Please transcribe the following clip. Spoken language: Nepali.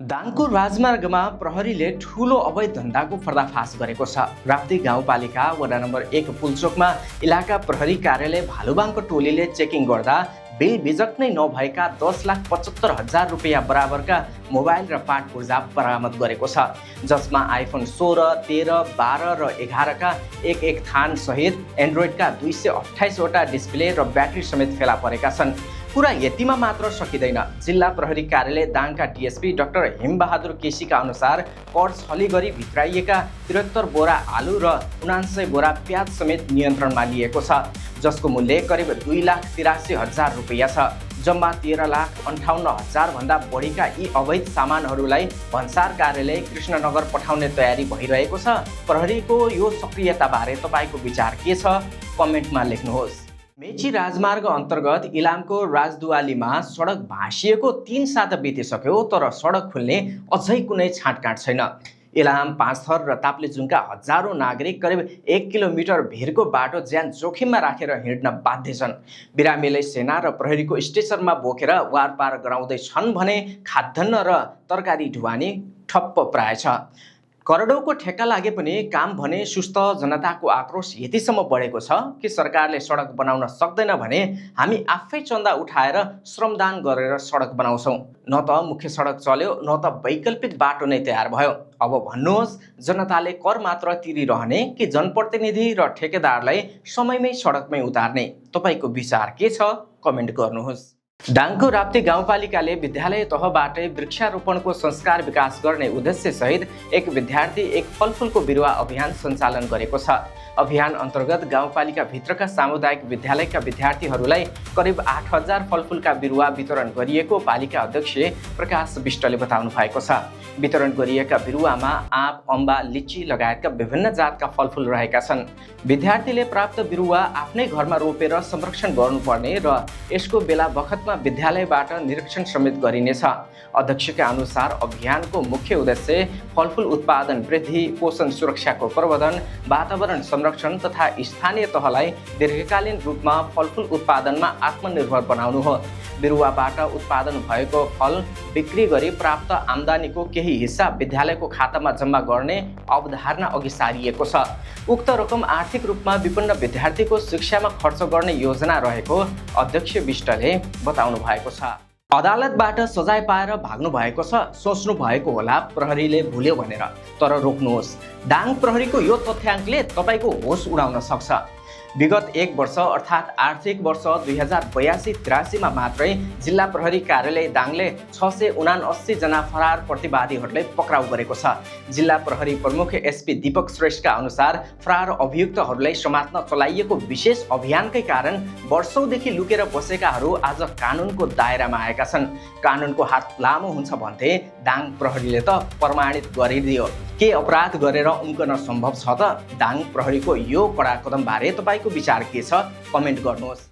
दाङको राजमार्गमा प्रहरीले ठूलो अवैध धन्दाको पर्दाफास गरेको छ। राप्ती गाउँपालिका वडा नम्बर 1 पुलचोकमा इलाका प्रहरी कार्यालय भालुबाङको टोलीले चेकिङ गर्दा बिल बिजक नै नभएका 10,75,000 रुपियाँ बराबरका मोबाइल र पाट पूर्जा बरामद गरेको छ, जसमा आइफोन 16, 13, 12 र 11 का एक थान सहित एन्ड्रोइडका 228 वटा डिस्प्ले र ब्याट्री समेत फेला परेका छन्। कुरा यतिमा मात्र सकिँदैन। जिल्ला प्रहरी कार्यालय दाङका डीएसपी डाक्टर हिमबहादुर केसीका अनुसार कर छली गरी भित्राइएका 73 बोरा आलु र 79 बोरा प्याज समेत नियन्त्रणमा लिएको छ, जसको मूल्य करिब 2,83,000 रुपियाँ छ। जम्मा 13,58,000 भन्दा बढीका यी अवैध सामानहरूलाई भन्सार कार्यालय कृष्णनगर पठाउने तयारी भइरहेको छ। प्रहरीको यो सक्रियताबारे तपाईँको विचार के छ? कमेन्टमा लेख्नुहोस्। मेची राजमार्ग अन्तर्गत इलामको राजदुवालीमा सडक भाँसिएको 3 साता बितिसक्यो, तर सडक खुल्ने अझै कुनै छाँटकाँट छैन। इलाम, पाँचथर र ताप्लेजुङका हजारौं नागरिक करिब 1 किलोमिटर भिरको बाटो ज्यान जोखिममा राखेर हिँड्न बाध्य छन्। बिरामीलाई सेना र प्रहरीको स्टेसनमा बोकेर वारपार गराउँदै छन् भने खाद्यान्न र तरकारी ढुवानी ठप्प प्राय छ। करोडौँको ठेक्का लागे पनि काम भने सुस्त। जनताको आक्रोश यतिसम्म बढेको छ कि सरकारले सडक बनाउन सक्दैन भने हामी आफै चन्दा उठाएर श्रमदान गरेर सडक बनाउँछौँ। न त मुख्य सडक चल्यो, न त वैकल्पिक बाटो नै तयार भयो। अब भन्नुहोस्, जनताले कर मात्र तिरिरहने कि जनप्रतिनिधि र ठेकेदारलाई समयमै सडकमै उतार्ने? तपाईँको विचार के छ? कमेन्ट गर्नुहोस्। दाङको राप्ती गाउँपालिकाले विद्यालय तहबाटै वृक्षारोपणको संस्कार विकास गर्ने उद्देश्य सहित एक विद्यार्थी एक फलफुलको बिरुवा अभियान सञ्चालन गरेको छ। अभियान अन्तर्गत गाउँपालिका भित्रका सामुदायिक विद्यालयका विद्यार्थीहरूलाई करिब 8,000 फलफुलका बिरुवा वितरण गरिएको पालिका अध्यक्ष प्रकाश विष्टले बताउनु भएको छ। वितरण गरिएका बिरुवामा आँप, अम्बा, लिची लगायतका विभिन्न जातका फलफुल रहेका छन्। विद्यार्थीले प्राप्त बिरुवा आफ्नै घरमा रोपेर संरक्षण गर्नुपर्ने र यसको बेला बखतमा विद्यालयबाट निरीक्षण समेत गरिनेछ। अध्यक्षका अनुसार अभियानको मुख्य उद्देश्य फलफुल उत्पादन वृद्धि, पोषण सुरक्षाको प्रवर्धन, वातावरण संरक्षण तथा स्थानीय तहलाई दीर्घकालीन रूपमा फलफुल उत्पादनमा आत्मनिर्भर बनाउनु हो। बिरुवाबाट उत्पादन भएको फल बिक्री गरी प्राप्त आम्दानीको केही हिस्सा विद्यालयको खातामा जम्मा गर्ने अवधारणा अघि सारिएको छ। उक्त रकम आर्थिक रूपमा विपन्न विद्यार्थीको शिक्षामा खर्च गर्ने योजना रहेको अध्यक्ष विष्टले बताउनु भएको छ। अदालतबाट सजाय पाएर भाग्नु भएको छ, सोच्नु भएको होला प्रहरीले भुल्यो भनेर, तर रोक्नुहोस्। दाङ प्रहरीको यो तथ्याङ्कले तपाईँको होस उडाउन सक्छ। विगत 1 वर्ष अर्थात् आर्थिक वर्ष 2082-83 मा मात्रै जिल्ला प्रहरी कार्यालय दाङले 679 जना फरार प्रतिवादीहरूलाई पक्राउ गरेको छ। जिल्ला प्रहरी प्रमुख एसपी दीपक श्रेष्ठका अनुसार फरार अभियुक्तहरूलाई समात्न चलाइएको विशेष अभियानकै कारण वर्षौंदेखि लुकेर बसेकाहरू आज कानुनको दायरामा आएका छन्। कानुनको हात लामो हुन्छ भन्थे दाङ प्रहरीले त प्रमाणित गरिदियो। के अपराध गरेर उम्कन सम्भव छ त? दाङ प्रहरीको यो कडा कदमबारे तपाईँको विचार के छ? कमेन्ट गर्नुहोस्।